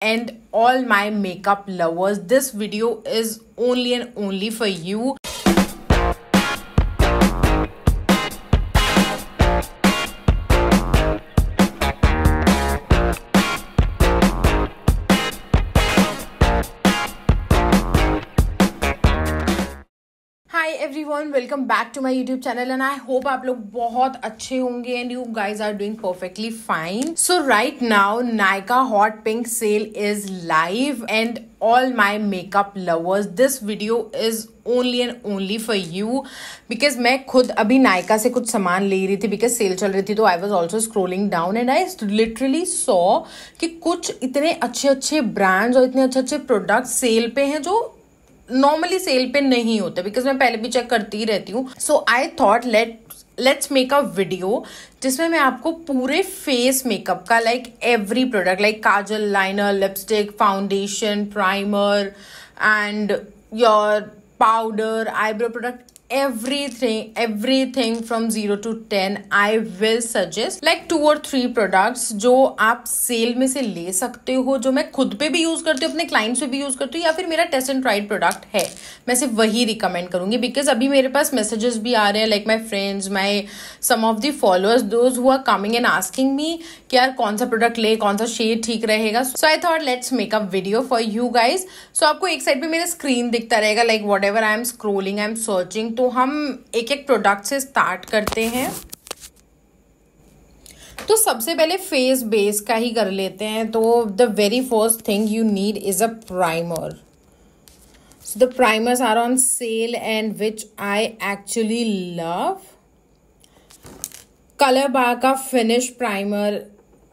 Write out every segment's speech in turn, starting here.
and all my makeup lovers. This video is only and only for you. Hi everyone, welcome back to my YouTube channel and I hope आप लोग बहुत अच्छे होंगे and you guys are doing perfectly fine. So right now Nykaa Hot Pink sale is live and all my makeup lovers, this video is only and only for you because मैं खुद अभी Nykaa से कुछ सामान ले रही थी because cell चल रही थी तो I was also scrolling down and I literally saw कि कुछ इतने अच्छे ब्रांड्स और इतने अच्छे प्रोडक्ट्स सेल पे हैं जो नॉर्मली सेल पे नहीं होते बिकॉज मैं पहले भी चेक करती ही रहती हूँ. So I thought let's make a video जिसमें मैं आपको पूरे फेस मेकअप का like every product like kajal, liner, lipstick, foundation, primer and your powder, eyebrow product, everything from 0 to 10 I will suggest like 2 or 3 products जो आप cell में से ले सकते हो, जो मैं खुद पे भी यूज करती हूँ, अपने क्लाइंट्स पे भी यूज करती हूँ या फिर मेरा टेस्ट एंड ट्राइड प्रोडक्ट है, मैं सिर्फ वही रिकमेंड करूंगी बिकॉज अभी मेरे पास मैसेजेस भी आ रहे हैं like my friends, my some of the followers, those who are coming and asking me कि यार कौन सा प्रोडक्ट ले, कौन सा शेड ठीक रहेगा. So I thought let's make a video for you guys. So आपको एक साइड पे मेरा स्क्रीन दिखता रहेगा like whatever I am scrolling, I am searching. तो हम एक प्रोडक्ट से स्टार्ट करते हैं. तो सबसे पहले फेस बेस का ही कर लेते हैं. तो the very first thing you need is a primer. So the primers are on sale and which I actually love. Color Bar का finish primer,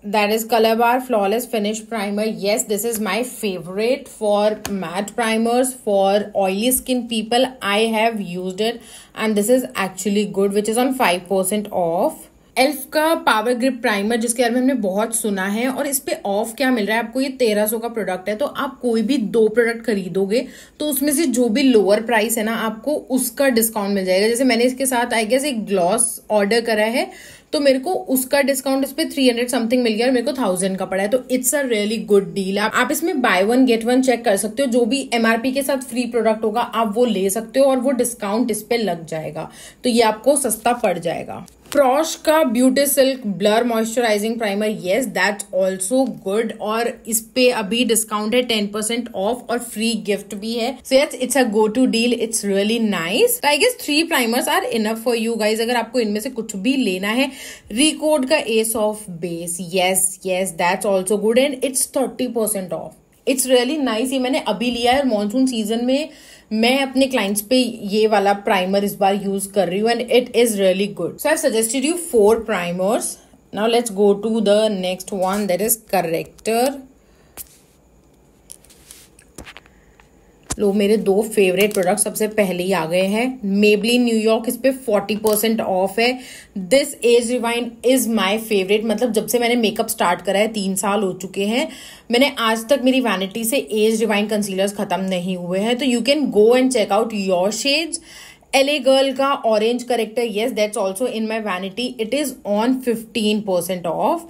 that is Color Bar Flawless Finish Primer. Yes, this is my favorite for matte primers for oily skin people. I have used it and this is actually good, which is on 5% off. Elf का power grip primer जिसके बारे में हमने बहुत सुना है और इस पे ऑफ क्या मिल रहा है आपको, ये 1300 का प्रोडक्ट है. तो आप कोई भी 2 प्रोडक्ट खरीदोगे तो उसमें से जो भी लोअर प्राइस है ना आपको उसका डिस्काउंट मिल जाएगा. जैसे मैंने इसके साथ आई गेस एक ग्लॉस ऑर्डर करा है तो मेरे को उसका डिस्काउंट इस पे 300 समथिंग मिल गया और मेरे को 1000 का पड़ा है. तो it's a really good deal. आप इसमें buy one get one check कर सकते हो, जो भी एमआरपी के साथ फ्री प्रोडक्ट होगा आप वो ले सकते हो और वो डिस्काउंट इस पे लग जाएगा तो ये आपको सस्ता पड़ जाएगा. प्रॉश का beauty silk blur moisturising primer, yes that's also good और इस पे अभी डिस्काउंट है 10% ऑफ और फ्री गिफ्ट भी है. So yes it's a go to deal, it's really nice. I guess 3 primers are enough for you guys अगर आपको इनमें से कुछ भी लेना है. रिकोड का S of base, yes that's also good and it's 30% of. It's really nice. ये मैंने अभी लिया है और मानसून सीजन में मैं अपने क्लाइंट्स पे ये वाला प्राइमर इस बार यूज कर रही हूँ and it is really good. So I have suggested you 4 primers. Now let's go to the next one, that is corrector. लो मेरे 2 फेवरेट प्रोडक्ट सबसे पहले ही आ गए हैं. मेबलिन न्यूयॉर्क, इस पे 40% ऑफ है. This as rewind is my favourite. मतलब जब से मैंने मेकअप स्टार्ट करा है 3 साल हो चुके हैं, मैंने आज तक मेरी वैनिटी से एज रिवाइंड कंसीलर्स खत्म नहीं हुए हैं. तो you can go and check out your shades. LA girl का orange corrector, yes that's also in my vanity. It is on 15% off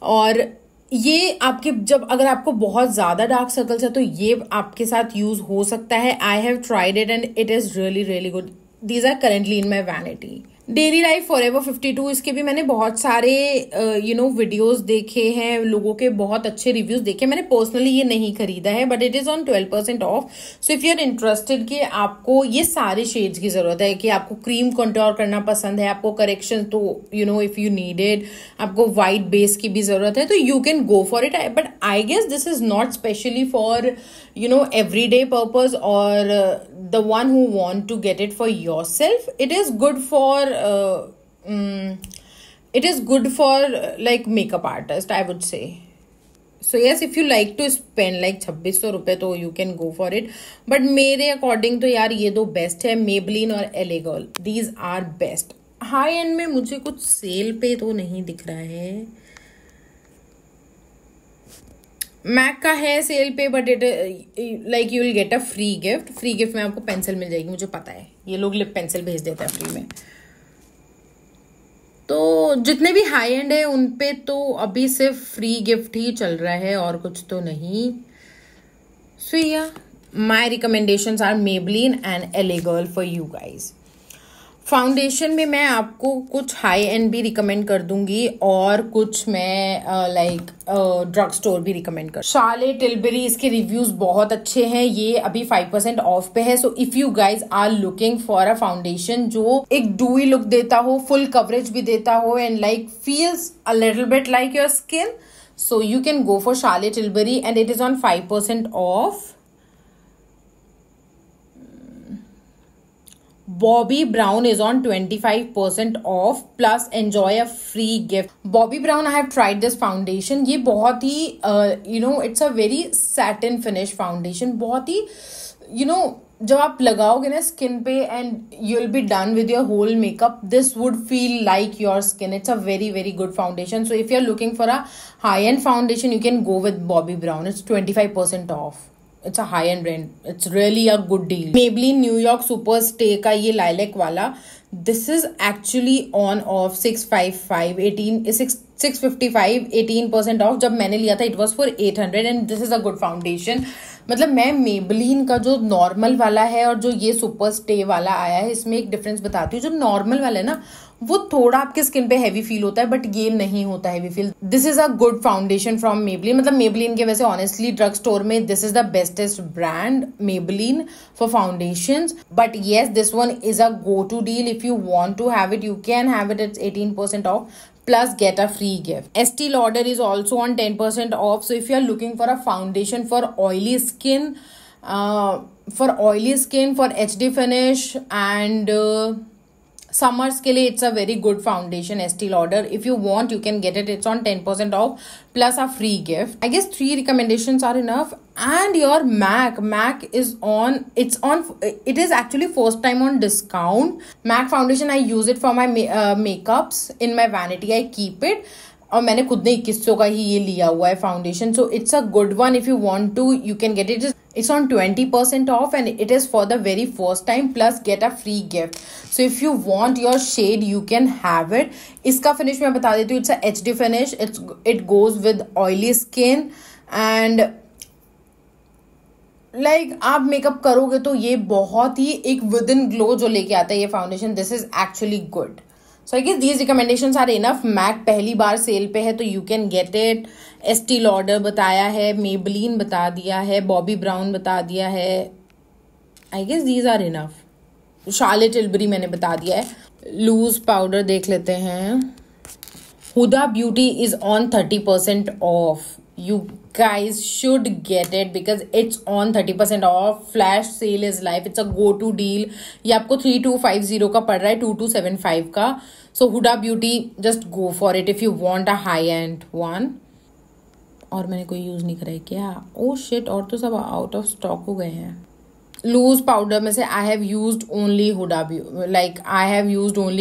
और ये आपके जब अगर आपको बहुत ज्यादा डार्क सर्कल्स है तो ये आपके साथ यूज हो सकता है. I have tried it and it is really good. These are currently in my vanity. Daily Life Forever 52, इसके भी मैंने बहुत सारे वीडियोस देखे हैं, लोगों के बहुत अच्छे रिव्यूज देखे. मैंने पर्सनली ये नहीं खरीदा है but it is on 12% off. So if you are interested कि आपको ये सारे शेड्स की जरूरत है, कि आपको क्रीम कंटूर करना पसंद है, आपको करेक्शन तो इफ यू नीडेड, आपको वाइट बेस की भी जरूरत है तो you can go for it. But I guess this is not specially for everyday purpose or the one who want to get it for yourself. It is good for like makeup artist, I would say. So yes, if you like to spend like 2600 रुपए तो you can go for it. But मेरे according तो यार ये 2 best है, Maybelline और LA Girl. These are best. High and में मुझे कुछ सेल पे तो नहीं दिख रहा है. मैक का है सेल पे but it like you will gate a free gift. Free gift में आपको पेंसिल मिल जाएगी, मुझे पता है ये लोग लिप पेंसिल भेज देते हैं फ्री में. तो जितने भी हाई एंड है उन पे तो अभी सिर्फ फ्री गिफ्ट ही चल रहा है और कुछ तो नहीं. सो या my recommendations are Maybelline and LA girl for you guys. Foundation में मैं आपको कुछ हाई एंड भी रिकमेंड कर दूंगी और कुछ मैं लाइक ड्रग स्टोर भी रिकमेंड कर. शार्लेट टिलबरी, इसके रिव्यूज बहुत अच्छे हैं. ये अभी 5% ऑफ पे है. So if you guys are looking for a foundation जो एक डूई लुक देता हो, फुल कवरेज भी देता हो and like feels a little bit like your skin, so you can go for Charlotte Tilbury and it is on 5% of. Bobbi Brown is on 25% off plus enjoy a free gift. Bobbi Brown, I have tried this foundation. ये बहुत ही it's a very satin finish foundation. बहुत ही जब आप लगाओगे ना skin पे and you'll be done with your whole makeup, this would feel like your skin. It's a very very good foundation. So if you're looking for a high end foundation, you can go with Bobbi Brown. It's 25% off. It's a high end brand. It's really a good deal. Maybelline New York Super Stay का ये lilac वाला, this is actually on off 655 18% off. जब मैंने लिया था it was for 800 and this is a good foundation. मतलब मैं Maybelline का जो नॉर्मल वाला है और जो ये सुपर स्टे वाला आया है, इसमें एक डिफरेंस बताती हूँ. जो नॉर्मल वाला है ना वो थोड़ा आपके स्किन पे हैवी फील होता है बट ये नहीं होता heavy feel. This is a good foundation from Maybelline. मतलब Maybelline के वैसे ऑनेस्टली ड्रग स्टोर में this is the bestest brand Maybelline for foundations. But yes this one is a go to deal. If you want to have it you can have it. It's 18% off plus get a free gift. Estee Lauder is also on 10% off. So if you are looking for a foundation for oily skin, for HD finish and summers के लिए it's a very good foundation. Estee Lauder, if you want you can get it. It's on 10% off plus a free gift. I guess 3 recommendations are enough. And your MAC is on, it is actually first time on discount. MAC foundation, I use it for my makeups in my vanity. I keep it. और मैंने खुद ने 2100 का ही ये लिया हुआ है foundation. So it's a good one. If you want to you can get it. It's on 20% off and it is for the very first time plus get a free gift. So if you want your shade you can have it. इसका finish मैं बता देती हूँ. It's a HD finish. It goes with oily skin and like आप makeup करोगे तो ये बहुत ही एक विद इन ग्लो जो लेके आता है ये foundation. This is actually good. So I guess these recommendations are enough. MAC पहली बार सेल पे है तो you can get it. Estee Lauder बताया है, Maybelline बता दिया है, बॉबी ब्राउन बता दिया है. I guess these are enough. Charlotte Tilbury मैंने बता दिया है. लूज पाउडर देख लेते हैं. Huda Beauty is on 30% off. You guys should get it because it's on 30% off. Flash sale is live. It's a go-to deal. ये आपको 3250 का पड़ रहा है 2275 का. So Huda Beauty, just go for it if you want a high-end one. और मैंने कोई यूज नहीं करा है क्या? Oh shit, और तो सब आउट ऑफ स्टॉक हो गए हैं. लूज पाउडर में से I have used only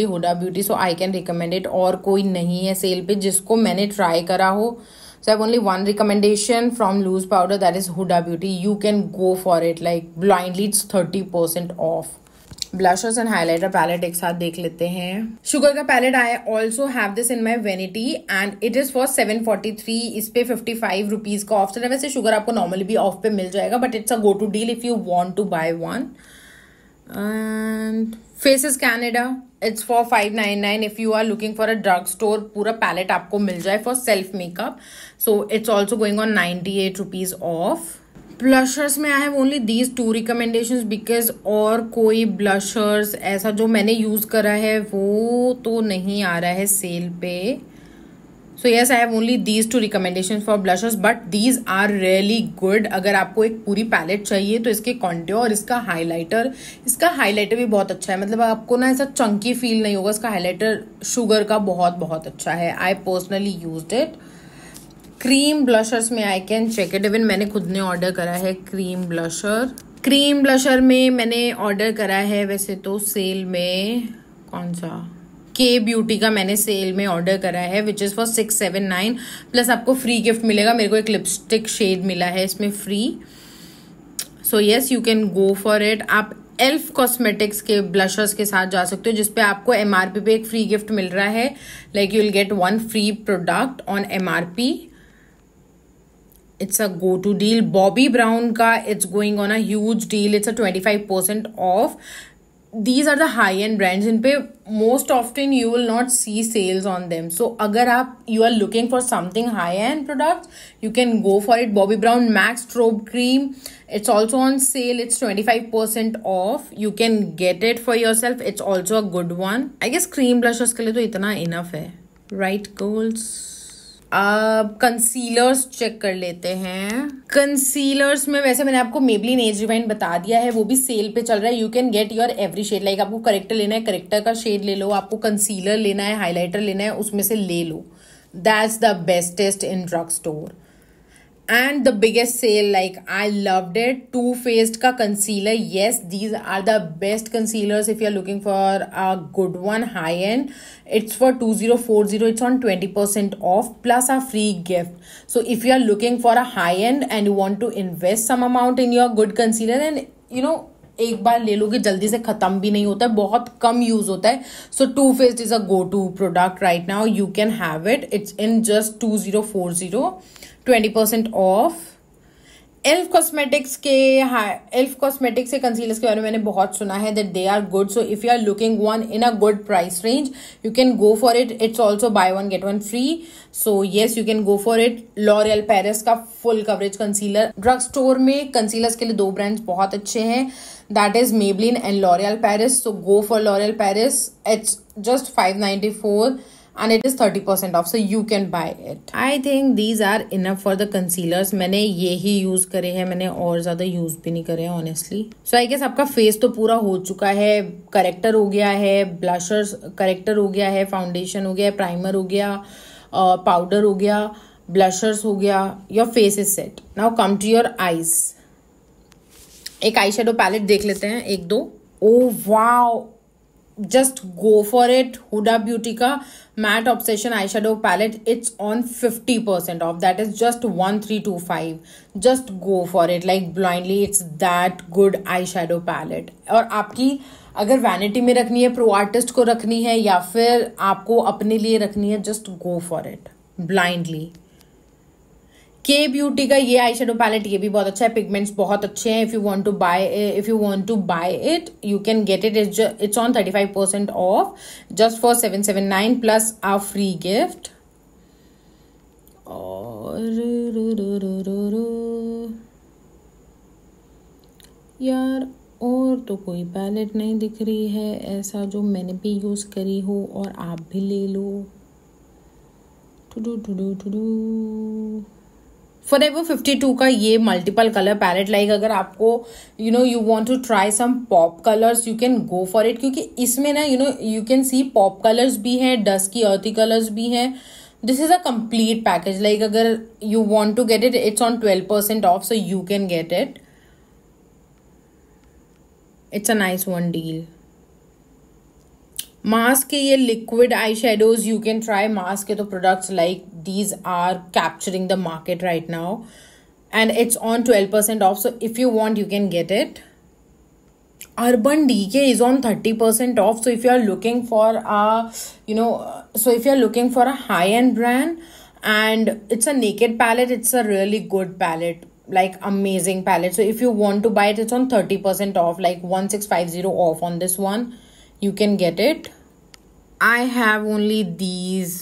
Huda Beauty, so I can recommend it. और कोई नहीं है सेल पे जिसको मैंने ट्राई करा हो. So I have only one recommendation from loose powder, that is Huda Beauty. You can go for it like blindly. It's 30% off. Blushers and highlighter palette एक साथ देख लेते हैं. Sugar का palette I also have this in my vanity and it is for 743. इस पे 55 rupees का of चल रहा है. वैसे sugar आपको normally भी ऑफ पे मिल जाएगा but it's a go to deal if you want to buy one. And Faces Canada, it's for 599. if you are looking for a drug store पूरा palette आपको मिल जाए for self makeup. So it's also going on 98 rupees off. Blushers में I have only these 2 recommendations because और कोई blushers ऐसा जो मैंने use करा है वो तो नहीं आ रहा है सेल पे. So yes, I have only these 2 recommendations for blushers, but these are really good. अगर आपको एक पूरी पैलेट चाहिए तो इसके कॉन्ट्योर और इसका हाइलाइटर भी बहुत अच्छा है. मतलब आपको ना ऐसा चंकी फील नहीं होगा. इसका हाइलाइटर शुगर का बहुत अच्छा है. I personally used it. Cream blushers में I can check it. Even मैंने खुद ने ऑर्डर करा है क्रीम ब्लशर में मैंने ऑर्डर करा है वैसे तो सेल में. कौन सा? के ब्यूटी का मैंने सेल में ऑर्डर करा है विच इज फॉर 679 प्लस आपको फ्री गिफ्ट मिलेगा. मेरे को एक लिपस्टिक शेड मिला है इसमें free. So yes you can go for it. आप एल्फ कॉस्मेटिक्स के ब्लशर्स के साथ जा सकते हो, जिसपे आपको MRP पे एक फ्री गिफ्ट मिल रहा है, like you will gate 1 free product on MRP. It's a go-to deal. Bobbi Brown का it's going on a huge deal. It's a 25% off. These are the high-end brands. इन पे most often you will not see sales on them. So अगर आप you are looking for something high-end products, you can go for it. Bobbi Brown Max Strobe Cream. It's also on sale. It's 25% off. You can get it for yourself. It's also a good one. I guess cream blushes के लिए तो इतना enough है. Right, girls? अब concealers check कर लेते हैं. Concealers में वैसे मैंने आपको मेबलिन एज रिवाइन बता दिया है, वो भी सेल पे चल रहा है. You can get your every shade. Like आपको करेक्टर लेना है, करेक्टर का शेड ले लो. आपको कंसीलर लेना है, हाइलाइटर लेना है, उसमें से ले लो. That's the bestest in drug store. And the biggest sale, like I loved it. Too Faced का concealer. Yes, these are the best concealers if you're looking for a good one, high end. It's for 2040. It's on 20% off plus a free gift. So if you're looking for a high end and you want to invest some amount in your good concealer, and you know एक बार ले लोगे, जल्दी से खत्म भी नहीं होता है, बहुत कम यूज होता है. सो Too Faced is a go-to product right now. You can have it. It's in just 2040. 20% off. Elf cosmetics के कंसीलर्स के बारे में मैंने बहुत सुना है that they are good. So if you are looking one in a good price range, you can go for it. It's also buy one get one free. So yes, you can go for it. L'Oreal Paris का full coverage concealer. Drug store में concealers के लिए 2 brands बहुत अच्छे हैं, that is Maybelline and L'Oreal Paris. So go for L'Oreal Paris. It's just $594 and it is 30% off, so you can buy it. I think these are enough for the concealers. मैंने ये ही use करे हैं, मैंने और ज्यादा use भी नहीं करे हैं honestly. So I guess आपका फेस तो पूरा हो चुका है. करेक्टर हो गया है, ब्लशर्स करेक्टर हो गया है, फाउंडेशन हो गया, प्राइमर हो गया, पाउडर हो गया, ब्लशर्स हो गया. Your face is set. Now come to your eyes. एक आई शेडो पैलेट देख लेते हैं, 1-2. Oh wow, just go for it. Huda Beauty का Matte Obsession eyeshadow palette, it's on 50% off. That is just 1325. Just go for it like blindly. It's that good eyeshadow palette. और आपकी अगर vanity में रखनी है, प्रो आर्टिस्ट को रखनी है, या फिर आपको अपने लिए रखनी है, just go for it blindly. के ब्यूटी का ये आई शेडो पैलेट, ये भी बहुत अच्छा है. पिगमेंट्स बहुत अच्छे हैं. If you want to buy it you can get it. It's on 35% off just for $779 plus a free gift. और यार और तो कोई पैलेट नहीं दिख रही है ऐसा जो मैंने भी यूज करी हो और आप भी ले लो. Forever 52 का ये मल्टीपल कलर पैलेट, लाइक अगर आपको you want to try some pop colours, you can go for it. क्योंकि इसमें ना you can see pop colours भी हैं, डस्की अर्थी कलर्स भी हैं. This is a complete package. Like अगर you want to get it, it's on 12% off, so you can get it. It's a nice one deal. Mask के ये liquid eye shadows you can try. Mask के तो products like these are capturing the market right now and it's on 12% off, so if you want you can get it. Urban Decay is on 30% off, so if you are looking for a high-end brand and it's a naked palette, it's a really good palette, like amazing palette. So if you want to buy it, it's on 30% off, like 1650 off on this one. You can get it. I have only these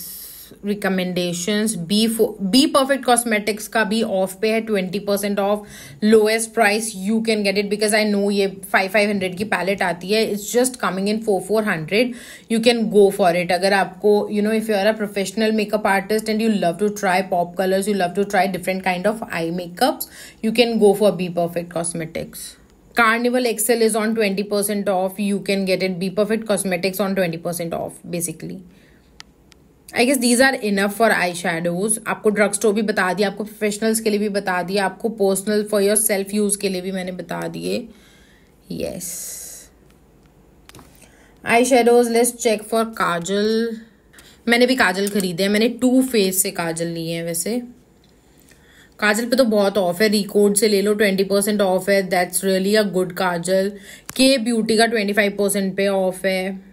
recommendations. Be Perfect Cosmetics का भी of पे है, 20% off, lowest price. You can get it because I know ये 500 की palette आती है. It's just coming in 400. You can go for it. अगर आपको if you are a professional makeup artist and you love to try pop colours, you love to try different kind of eye makeups, you can go for Be Perfect Cosmetics. Carnival XL is on 20% off. You can get it. Be Perfect Cosmetics on 20% off basically. I guess these are enough for eyeshadows. आपको drug store भी बता दिया, आपको professionals के लिए भी बता दिया, आपको personal for your self use के लिए भी मैंने बता दिए. Yes. Eyeshadows, let's check for काजल. मैंने भी काजल खरीदे हैं. मैंने Too Faced से काजल लिए हैं. वैसे काजल पे तो बहुत ऑफ है, रिकोड से ले लो 20% ऑफ है, that's really a good Kajal. K beauty का 25% पे ऑफ है।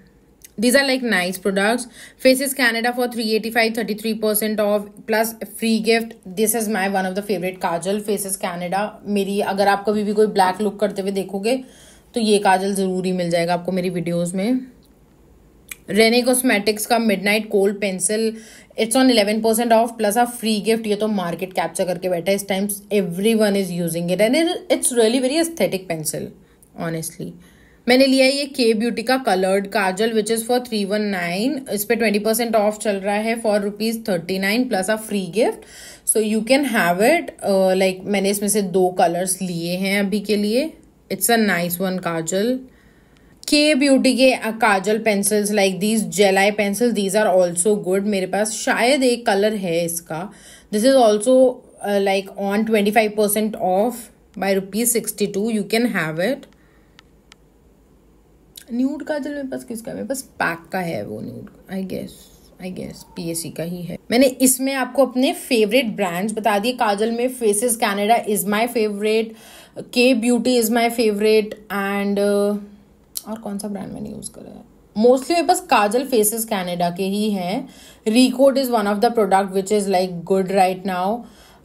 These are like nice products. Faces Canada for 385, 33% off plus free gift. This is my one of the favorite Kajal, Faces Canada। मेरी अगर आप कभी भी कोई ब्लैक लुक करते हुए देखोगे तो ये काजल जरूर ही मिल जाएगा आपको मेरी वीडियोस में। रेने कॉस्मेटिक्स का midnight cold pencil, it's on 11% of plus a free gift. ये तो मार्केट कैप्चर करके बैठा है इस time, everyone is using it and it's really very aesthetic pencil honestly. मैंने लिया है ये के ब्यूटी का coloured Kajal which is for 319। इस पे 20% ऑफ चल रहा है for ₹39 plus a free gift, so you can have it. Like मैंने इसमें से 2 कलर्स लिए हैं अभी के लिए। It's a nice one kajal. K beauty के kajal pencils like these gel eye pencil, these are also good. मेरे पास शायद एक कलर है इसका। This is also like on 25% off by ₹62। You can have it. Nude kajal मेरे पास किसका है? मेरे पास पैक का है वो न्यूड, आई गेस पीएससी का ही है। मैंने इसमें आपको अपने फेवरेट ब्रांड्स बता दिए। काजल में faces Canada is my favourite, K beauty is my favourite and और कौन सा ब्रांड मैंने यूज करा है? मोस्टली मेरे पास काजल फेसेस कैनेडा के ही हैं। Recode is one of the product which is like good right now.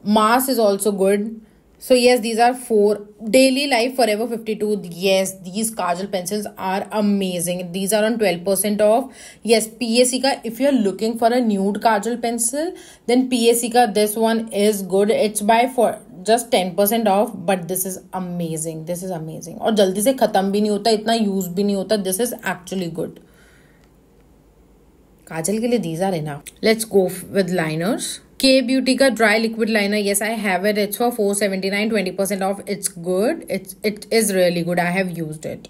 Mass is also good. So yes, these are 4. Daily Life Forever 52. Yes, these Kajal pencils are amazing. These are on 12% off. Yes, PSC ka, if you're looking for a nude Kajal pencil, then PSC ka this one is good. It's by for just 10% off, but this is amazing. This is amazing. और जल्दी से खत्म भी नहीं होता, इतना use भी नहीं होता. This is actually good. काजल के लिए these are enough. Let's go with liners. के ब्यूटी का dry liquid liner, yes I have it. It's for 479, 20% of. It's good, it is really good, I have used it.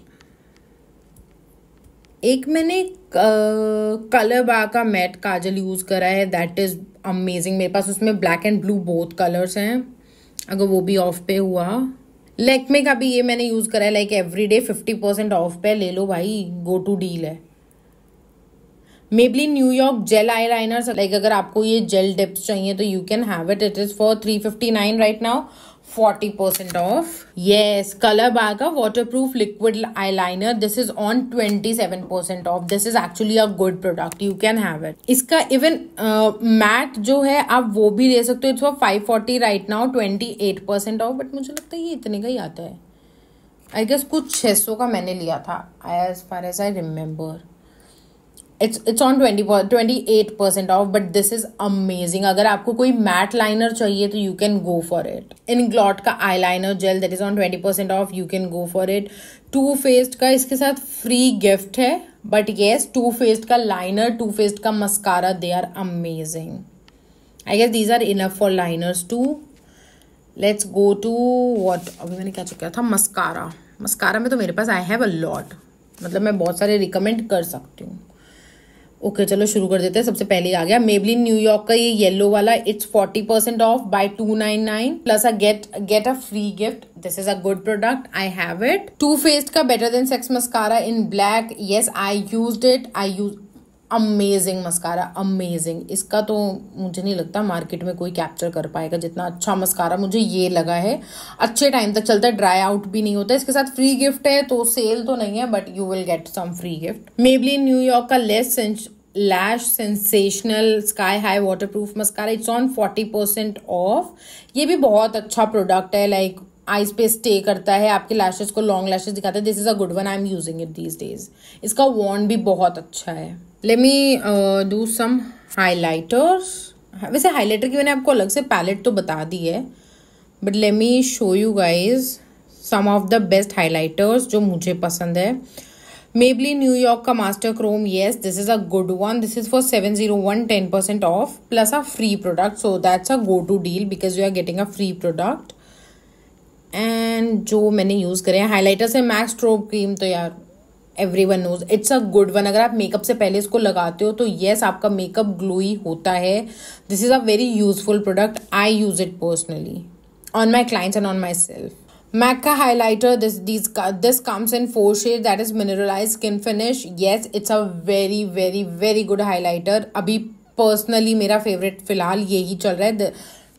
एक मैंने colour बार का mat काजल use करा है, that is amazing. मेरे पास उसमें black and blue both colours हैं, अगर वो भी ऑफ पे हुआ। लैक्मे का भी ये मैंने यूज करा है, लाइक एवरीडे 50% ऑफ पे, ले लो भाई, गो टू डील है। Maybelline New York jail eye liner, like अगर आपको ये जेल डिप्स चाहिए तो you can have it. It is for 359 right now, 40% of. Yes, colour बार का waterproof liquid eye liner, this is on 27% of. This is actually a good product, you can have it. इसका even mat जो है आप वो भी ले सकते हो। It's for 540 right now, 28% of. But मुझे लगता है ये इतने का ही आता है, आई गेस कुछ 600 का मैंने लिया था, as far as I remember. It's on 28% off, but this is amazing. अगर आपको कोई मैट लाइनर चाहिए तो you can go for it. Inglot का eyeliner gel that is on 20% off, you can go for it. Too Faced का इसके साथ free gift है, but yes, Too Faced का liner, Too Faced का mascara, they are amazing. I guess these are enough for liners too. Let's go to what? अभी मैंने क्या चुका था? मस्कारा। मस्कारा में तो मेरे पास I have a lot, मतलब मैं बहुत सारे रिकमेंड कर सकती हूँ। ओके चलो शुरू कर देते हैं। सबसे पहले आ गया मेबलिन न्यूयॉर्क का ये येलो वाला, it's 40% off by 299 plus a get a free gift. This is a good product, I have it. Too faced का better than sex mascara in black, yes I used it. Amazing mascara, amazing. इसका तो मुझे नहीं लगता market में कोई capture कर पाएगा जितना अच्छा मस्कारा मुझे ये लगा है। अच्छे टाइम तक चलता है, ड्राई आउट भी नहीं होता। इसके साथ फ्री गिफ्ट है, तो सेल तो नहीं है, but you will get some free gift. Maybelline न्यूयॉर्क York lash sensational sky high waterproof mascara, it's on 40% off. ये भी बहुत अच्छा प्रोडक्ट है, लाइक आईज पे स्टे करता है, आपके लैशेस को लॉन्ग लैशेस दिखाता है। This is a good one, I am using it these days. इसका वॉन्ड भी बहुत अच्छा है। Let me do some highlighters. वैसे हाइलाइटर की मैंने आपको अलग से पैलेट तो बता दी है, but let me show you guys some of the best highlighters जो मुझे पसंद है। मेबलिन न्यूयॉर्क York master chrome, yes this is a good one. This is for 701, 10% off plus a free product, so that's a go to deal because you are getting a free product. And जो मैंने use करे हैं highlighter से max strobe cream, तो यार everyone knows it's a good one. अगर आप makeup से पहले इसको लगाते हो तो येस आपका मेकअप ग्लोई होता है। This is a very useful product, I use it personally on my clients and on my self. MAC का highlighter, this comes in 4 shades, that is mineralized skin finish. Yes, it's a very very very good highlighter. अभी personally मेरा favorite फिलहाल यही चल रहा है।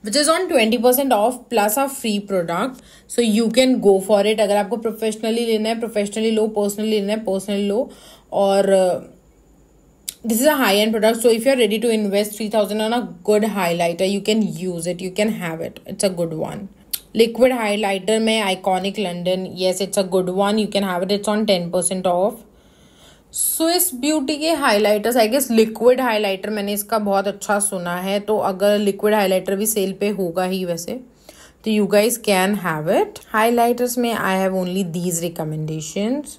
which is on 20% off plus a free product. So you can go for it. अगर आपको professionally लेना है प्रोफेशनली लो, पर्सनली लेना है पर्सनली लो. और this is a high end product, so if you're ready to invest 3000 on a good highlighter, you can use it, you can have it. It's a good one. Liquid highlighter में Iconic London, yes it's a good one, you can have it. It's on 10% off. Swiss beauty के highlighters, I guess liquid highlighter मैंने इसका बहुत अच्छा सुना है, तो अगर लिक्विड हाइलाइटर भी सेल पे होगा ही वैसे, तो you guys can have it. Highlighters में I have only these recommendations.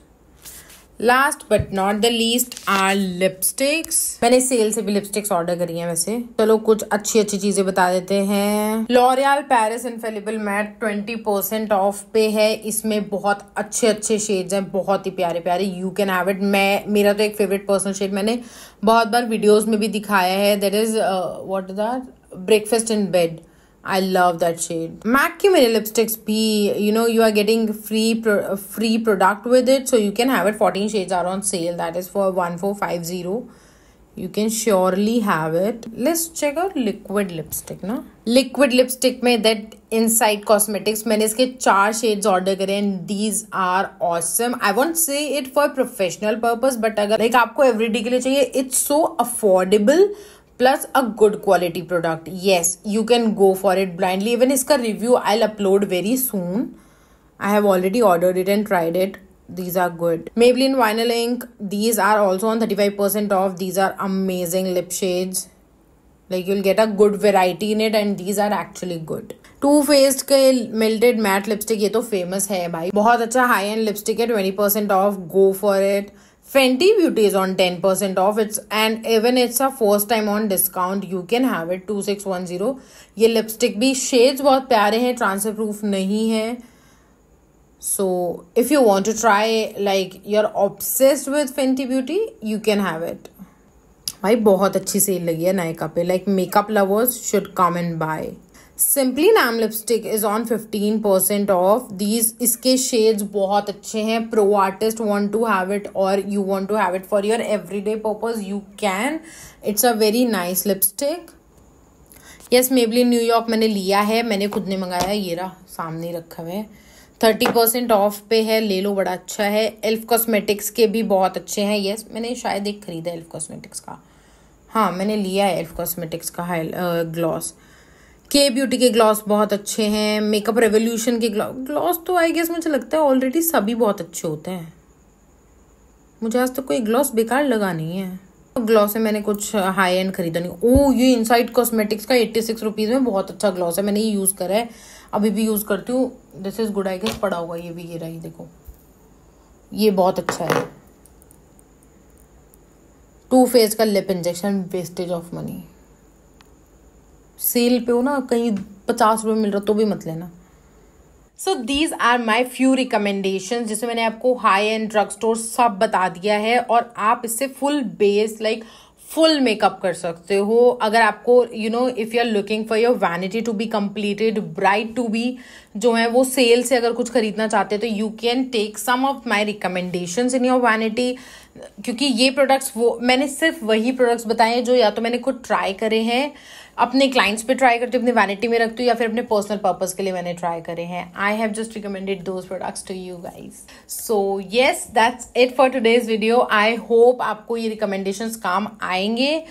Last but not the least are lipsticks. मैंने सेल से भी लिपस्टिक्स ऑर्डर करी हैं वैसे. चलो कुछ अच्छी अच्छी चीजें बता देते हैं. L'Oreal Paris Infallible matte 20% off पे है. इसमें बहुत अच्छे अच्छे शेड्स हैं, बहुत ही प्यारे प्यारे. You can have it. मेरा तो एक फेवरेट पर्सनल शेड मैंने बहुत बार वीडियोज में भी दिखाया है. That is what is that, breakfast in bed. I love that shade. MAC की मेरे लिपस्टिक्स भी, you are getting free product with it, so you can have it. 14 shades are on sale. That is for 1450. You can surely have it. Let's check out liquid lipstick ना. Liquid lipstick में that Inside Cosmetics, मैंने इसके 4 shades order करे and these are awesome. I won't say it for professional purpose, but अगर like आपको everyday के लिए चाहिए, it's so affordable. Plus a good quality product. Yes, you can go for it blindly. Even इसका review I'll upload very soon. I have already ordered it and tried it. These are good. Maybelline Vinyl Ink. These are also on 35% off. These are amazing lip shades. Like you'll get a good variety in it and these are actually good. Too Faced के Melted Matte Lipstick, ये तो famous है भाई. बहुत अच्छा high end lipstick है. 20% off. Go for it. Fenty Beauty is on 10% off. And even it's a first time on discount. You can have it. 2610. ये lipstick भी शेड्स बहुत प्यारे हैं, ट्रांसफर प्रूफ नहीं है. So if you want to try, like you're obsessed with Fenty Beauty, you can have it. भाई बहुत अच्छी सेल लगी है नायका पे. Like makeup lovers should come and buy. Simply Nam lipstick is on 15% off. इसके shades बहुत अच्छे हैं. Pro artist want to have it or you want to have it for your everyday purpose, you can. It's a very nice lipstick. Yes, Maybelline New York मैंने लिया है, मैंने खुद ने मंगाया है. ये रहा सामने रखा हुआ है. 30% ऑफ पे है, ले लो, बड़ा अच्छा है. एल्फ कॉस्मेटिक्स के भी बहुत अच्छे हैं. यस, मैंने शायद एक खरीदा एल्फ कॉस्मेटिक्स का. हाँ, मैंने लिया है एल्फ कॉस्मेटिक्स का ग्लॉस. के ब्यूटी के ग्लॉस बहुत अच्छे हैं. मेकअप रेवोल्यूशन के ग्लॉस तो आई गेस मुझे लगता है ऑलरेडी सभी बहुत अच्छे होते हैं. मुझे आज तक कोई ग्लॉस बेकार लगा नहीं है. ग्लॉस में मैंने कुछ हाई एंड खरीदा नहीं. ओह, ये इनसाइड कॉस्मेटिक्स का 86 रुपीज़ में बहुत अच्छा ग्लॉस है. मैंने ये यूज़ करा है, अभी भी यूज़ करती हूँ. This is good. I guess पड़ा होगा ये भी. ये रही देखो, ये बहुत अच्छा है. टू फेस का lip injection, wastage of money. Sale पे हो ना, कहीं 50 रुपये मिल रहा तो भी मत लेना. So these are my few recommendation, जिसमें मैंने आपको हाई एंड ड्रग स्टोर सब बता दिया है. और आप इससे full base like full makeup कर सकते हो. अगर आपको if you are looking for your vanity to be completed, bright to be जो है वो सेल से अगर कुछ खरीदना चाहते हैं, तो you can take some of my recommendations in your vanity. क्योंकि ये प्रोडक्ट्स मैंने सिर्फ वही प्रोडक्ट्स बताए हैं जो या तो मैंने खुद ट्राई करे हैं, अपने क्लाइंट्स पे ट्राई करती हूँ, अपनी वैनिटी में रखती हूँ, या फिर अपने पर्सनल पर्पस के लिए मैंने ट्राई करे हैं. I have just recommended those products to you guys. So yes, that's it for today's video. I hope आपको ये रिकमेंडेशंस काम आएंगे.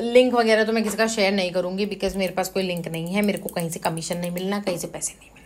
लिंक वगैरह तो मैं किसी का शेयर नहीं करूंगी बिकॉज मेरे पास कोई लिंक नहीं है. मेरे को कहीं से कमीशन नहीं मिलना, कहीं से पैसे नहीं मिलना.